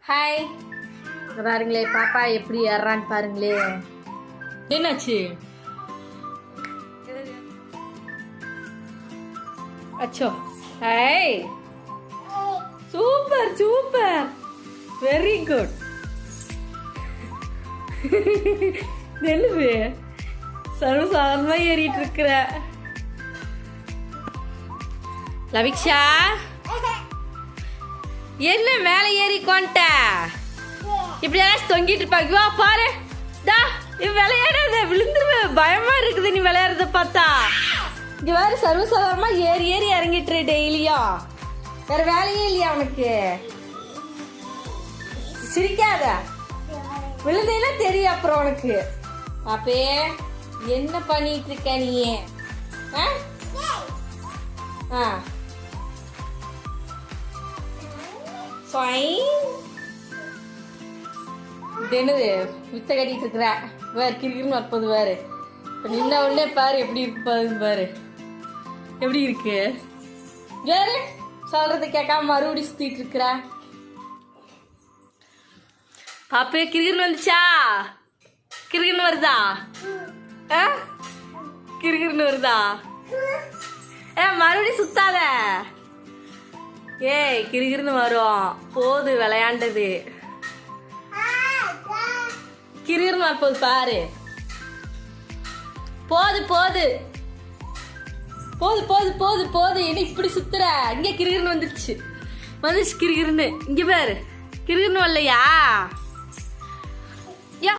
Hi, பாருங்களே பாப்பா எப்படி ஏறான்னு பாருங்களே. என்னாச்சு? அச்சோ, hi, super super, very good. என்னது சர்வசாதாரணமா ஏறிட்டு இருக்கிற லவிக்ஷா? என்ன மேலே ஏறி கொண்ட இப்படி எல்லாம் தொங்கிட்டு இருப்பாங்க. பாரு டா, விளையாடாத, விழுந்துருவேன், பயமா இருக்குது நீ விளையாடுறத பார்த்தா. இங்க வேற சர்வசாதாரணமா ஏறி ஏறி இறங்கிட்டு டெய்லியா, வேற வேலையே இல்லையா உனக்கு? சிரிக்காத, விழுந்தேன்னா தெரியும் அப்புறம் உனக்கு. அப்பே என்ன பண்ணிட்டு இருக்க நீ? என்னது வித்த கட்டிட்டு இருக்கிற? வேறு கிரிக்கெட்னு வரப்போது வேறு. இப்போ நின்ன உடனே பாரு எப்படி இருக்கு, பாரு எப்படி இருக்கு. வேறு சொல்றது கேட்காம மறுபடியும் சுத்திட்டு இருக்கிற. பாப்பே கிரிக்கெட் வந்துச்சா? கிரிக்கெட் வருதா? கிரிக்கெட் வருதா? மறுபடியும் சுத்தாத. ஏய் கிரிகிருன்னு வரும், போது விளையாண்டது. கிரிகிருன்னு வரப்போது பாரு. போது போது போது போது போது போது, என்ன இப்படி சுத்துற? இங்க கிரிகிருன்னு வந்துருச்சு கிரிகிருன்னு. இங்க பாரு, கிரிகிருன்னு வரலையா?